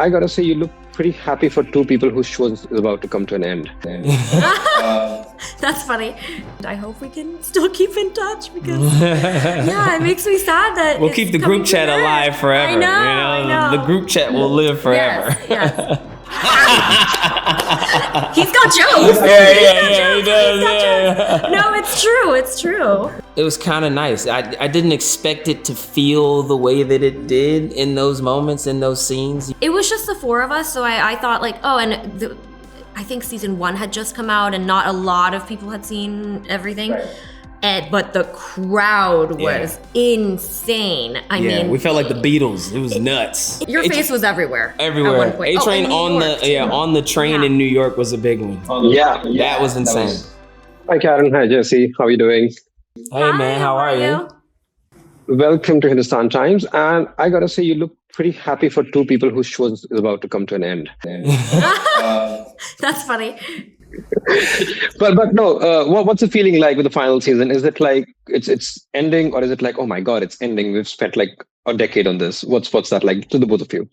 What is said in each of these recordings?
I gotta say, you look pretty happy for two people whose show is about to come to an end. That's funny. I hope we can still keep in touch because, yeah, it makes me sad that we'll keep the group chat alive forever. I know. The group chat will live forever. Yes. He's got jokes. He does. No, it's true. It was kind of nice. I didn't expect it to feel the way that it did in those moments, in those scenes. It was just the four of us, so I thought like, I think season 1 had just come out and not a lot of people had seen everything. Right. But the crowd was insane. I mean, we felt like the Beatles. It was nuts. Your face was everywhere. Everywhere. At one point. A-Train on the train in New York was a big one. That was insane. Hi Karen, hi Jessie, how are you doing? Hey man, how are you? Welcome to Hindustan Times, and I gotta say, you look pretty happy for two people whose show is about to come to an end. That's funny. but no, what's the feeling like with the final season? Is it like it's ending, or is it like, oh my god, it's ending? We've spent like a decade on this. What's that like to the both of you?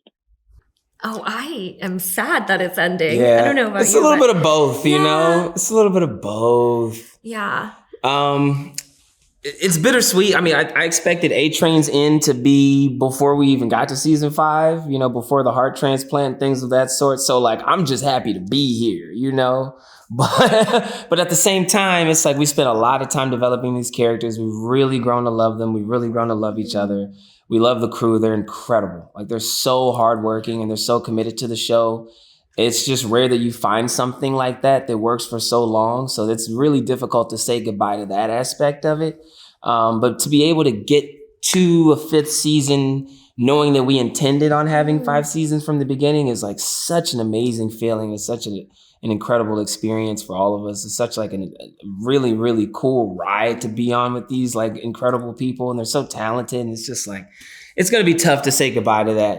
Oh, I am sad that it's ending. Yeah. I don't know about it's a little bit of both, you know? It's a little bit of both. Yeah. It's bittersweet. I mean, I expected A-Train's end to be before we even got to season 5, before the heart transplant, things of that sort. So like, I'm just happy to be here, but at the same time, it's like we spent a lot of time developing these characters. We've really grown to love them. We've really grown to love each other. We love the crew. They're incredible. Like, they're so hardworking and they're so committed to the show. It's just rare that you find something like that works for so long. So it's really difficult to say goodbye to that aspect of it. But to be able to get to a 5th season, knowing that we intended on having 5 seasons from the beginning, is like such an amazing feeling. It's such an incredible experience for all of us. It's such like a really, really cool ride to be on with these like incredible people. And they're so talented. And it's just like, it's going to be tough to say goodbye to that,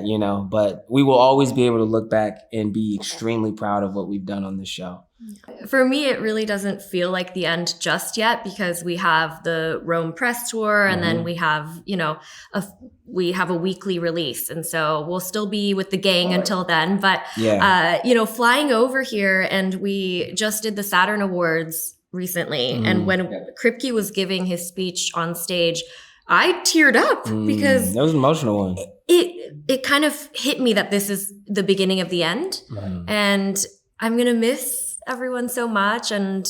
but we will always be able to look back and be extremely proud of what we've done on this show. For me, it really doesn't feel like the end just yet, because we have the Rome press tour and then we have, we have a weekly release. And so we'll still be with the gang until then. But, flying over here, and we just did the Saturn Awards recently. And when Kripke was giving his speech on stage, I teared up because that was an emotional one. It kind of hit me that this is the beginning of the end, and I'm gonna miss everyone so much. And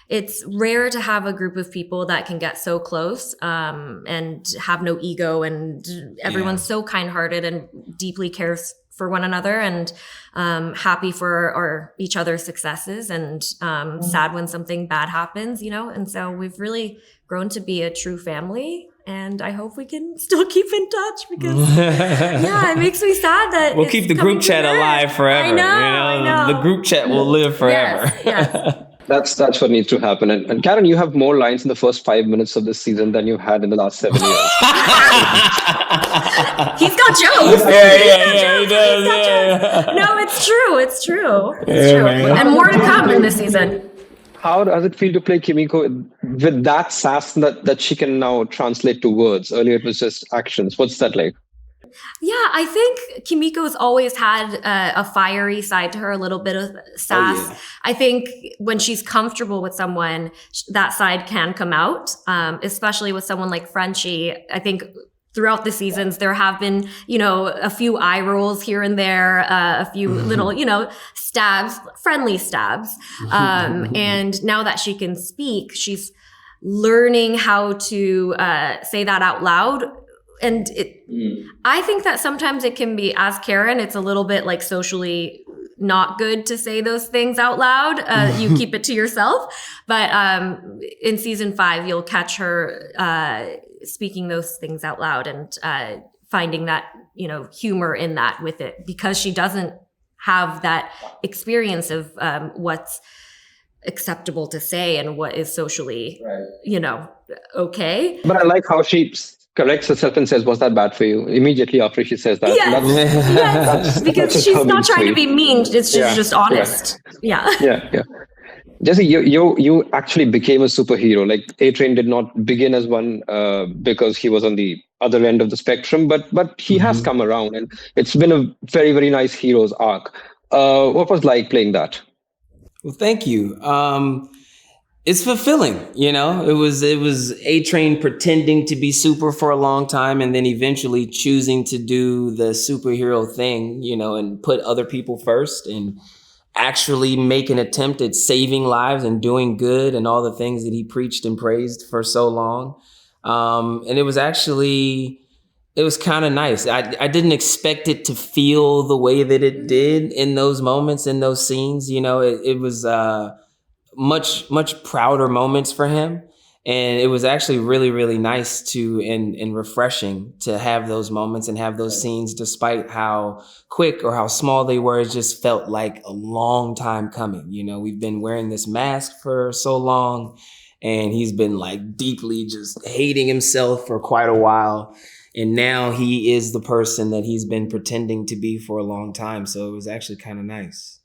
it's rare to have a group of people that can get so close and have no ego, and everyone's so kind-hearted and deeply cares for one another, and happy for each other's successes, and sad when something bad happens, and so we've really grown to be a true family, and I hope we can still keep in touch because it makes me sad that we'll keep the group chat alive forever. I know. The group chat will live forever. Yes. That's what needs to happen. And Karen, you have more lines in the first 5 minutes of this season than you've had in the last 7 years. He's got jokes. He does. No, it's true. And more to come in this season. How does it feel to play Kimiko with that sass that she can now translate to words? Earlier it was just actions. What's that like? Yeah, I think Kimiko's always had a fiery side to her, a little bit of sass. Oh, yeah. I think when she's comfortable with someone, that side can come out, especially with someone like Frenchie. I think throughout the seasons, there have been, a few eye rolls here and there, a few little, stabs, friendly stabs. And now that she can speak, she's learning how to say that out loud. And I think that sometimes it can be, as Karen, it's a little bit like socially not good to say those things out loud. You keep it to yourself. But in season 5, you'll catch her speaking those things out loud and finding that, humor in that with it, because she doesn't have that experience of what's acceptable to say and what is socially, okay. But I like how she corrects herself and says, was that bad for you? Immediately after she says that. Yes, because she's not trying to be mean. She's just honest. Correct. Yeah. Jessie, you actually became a superhero. Like A-Train did not begin as one because he was on the other end of the spectrum, but he has come around, and it's been a very, very nice hero's arc. What was like playing that? Well, thank you. It's fulfilling, you know. It was A-Train pretending to be super for a long time, and then eventually choosing to do the superhero thing, you know, and put other people first, and actually make an attempt at saving lives and doing good and all the things that he preached and praised for so long. And it was kind of nice. I didn't expect it to feel the way that it did in those moments, in those scenes. You know, it was much prouder moments for him. And it was actually really, really nice and refreshing to have those moments and have those scenes, despite how quick or how small they were. It just felt like a long time coming. You know, we've been wearing this mask for so long, and he's been like deeply just hating himself for quite a while. And now he is the person that he's been pretending to be for a long time. So it was actually kind of nice.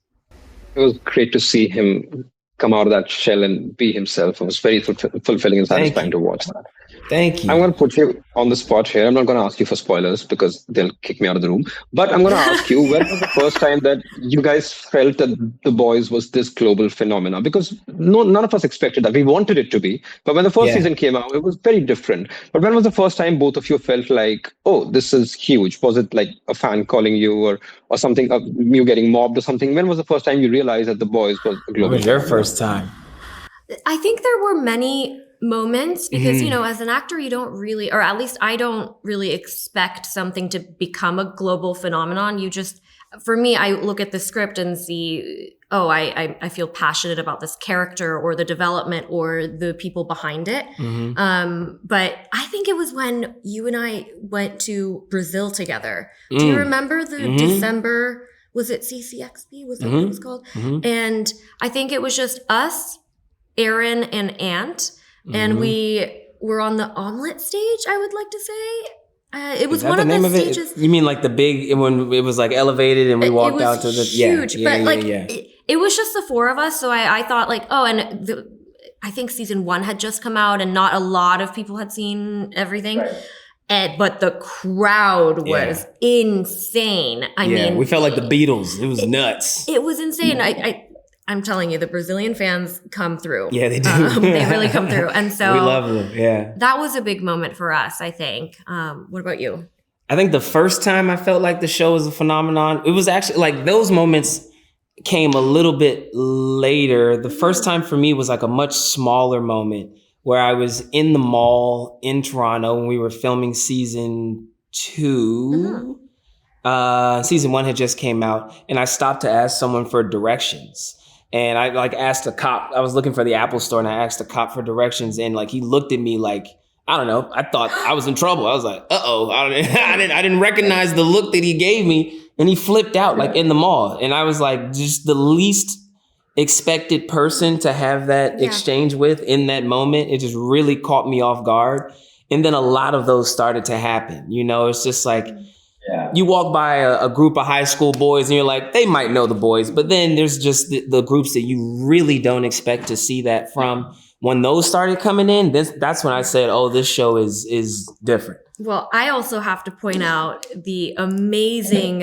It was great to see him come out of that shell and be himself. It was very fulfilling and satisfying to watch that. Thank you. I'm going to put you on the spot here. I'm not going to ask you for spoilers because they'll kick me out of the room. But I'm going to ask you, when was the first time that you guys felt that The Boys was this global phenomenon? Because none of us expected that. We wanted it to be. But when the first season came out, it was very different. But when was the first time both of you felt like, oh, this is huge? Was it like a fan calling you or something, you getting mobbed or something? When was the first time you realized that The Boys was a global phenomenon? What was your first time? I think there were many moments because, you know, as an actor, you don't really, or at least I don't really expect something to become a global phenomenon. You just, for me, I look at the script and see, oh, I feel passionate about this character or the development or the people behind it. But I think it was when you and I went to Brazil together. Do you remember the December, was it CCXP? Was that what it was called? And I think it was just us, Aaron and Ant. And we were on the omelet stage, I would like to say. It was one of the stages. You mean like the big, when it was like elevated and we walked out to the... Huge, it was just the four of us. So I thought like, oh, and I think season 1 had just come out and not a lot of people had seen everything. Right. But the crowd was insane. I mean, we felt like the Beatles. It was nuts. It was insane. I'm telling you, the Brazilian fans come through. Yeah, they do. They really come through. And so we love them. Yeah. That was a big moment for us, I think. What about you? I think the first time I felt like the show was a phenomenon, it was actually like those moments came a little bit later. The first time for me was like a much smaller moment where I was in the mall in Toronto when we were filming season 2. Season 1 had just came out, and I stopped to ask someone for directions. And I like asked a cop, I was looking for the Apple store, and I asked a cop for directions, and like he looked at me like, I don't know, I thought I was in trouble. I was like, uh-oh, I didn't recognize the look that he gave me, and he flipped out like in the mall. And I was like, just the least expected person to have that exchange with in that moment. It just really caught me off guard. And then a lot of those started to happen. You know, it's just like, you walk by a group of high school boys and you're like, they might know the boys. But then there's just the groups that you really don't expect to see that from. When those started coming in, that's when I said, oh, this show is different. Well, I also have to point out the amazing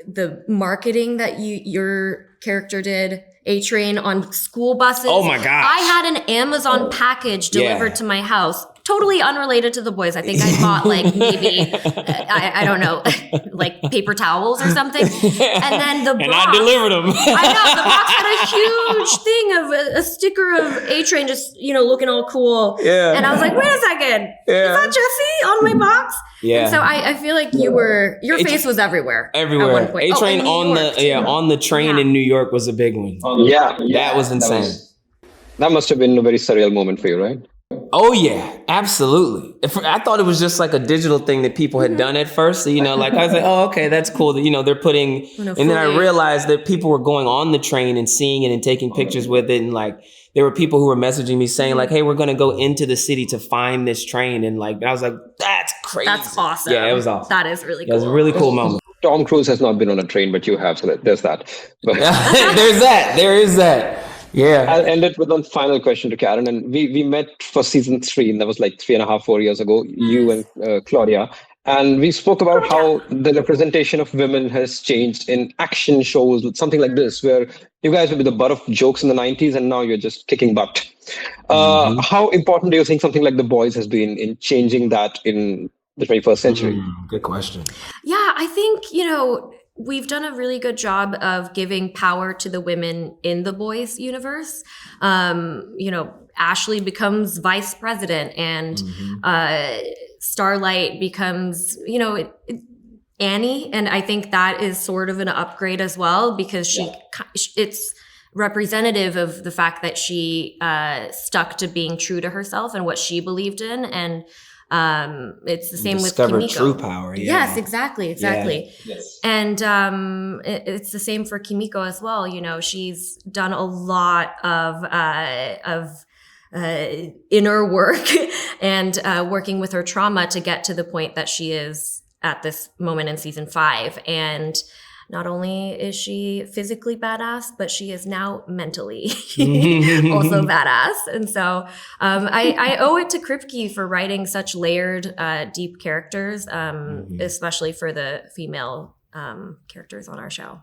the marketing that your character did. A-Train on school buses. Oh my gosh. I had an Amazon package delivered to my house. Totally unrelated to the boys. I think I bought like maybe, I don't know, like paper towels or something. And then the box. And I delivered them. I know. The box had a huge thing of a sticker of A-Train just, you know, looking all cool. Yeah. And I was like, wait a second. Is that Jessie on my box? Yeah. And so I feel like your face was everywhere. Everywhere. At one point. A-Train on the train in New York was a big one. That was insane. That must have been a very surreal moment for you, right? Oh yeah, absolutely. I thought it was just like a digital thing that people had done at first. So, you know, like I was like, oh, okay, that's cool. That, you know, they're putting, and then I realized that people were going on the train and seeing it and taking pictures with it. And like, there were people who were messaging me saying like, hey, we're going to go into the city to find this train. And like, I was like, that's crazy. That's awesome. Yeah, it was awesome. That is really cool. It was a really cool moment. Tom Cruise has not been on a train, but you have, so there's that. There's that. There is that. Yeah. I'll end it with one final question to Karen. And we met for season 3, and that was like 3.5, 4 years ago, you and Claudia. And we spoke about how the representation of women has changed in action shows, something like this, where you guys would be the butt of jokes in the 90s, and now you're just kicking butt. How important do you think something like The Boys has been in changing that in the 21st century? Good question. Yeah, I think, we've done a really good job of giving power to the women in the Boys universe. Ashley becomes vice president, and Starlight becomes, Annie. And I think that is sort of an upgrade as well, because it's representative of the fact that she stuck to being true to herself and what she believed in. And it's the same with Kimiko. True power. Yeah. Yes, exactly. Yeah. Yes. And it's the same for Kimiko as well. She's done a lot of inner work and working with her trauma to get to the point that she is at this moment in season 5. And not only is she physically badass, but she is now mentally also badass. And so I owe it to Kripke for writing such layered, deep characters, especially for the female characters on our show.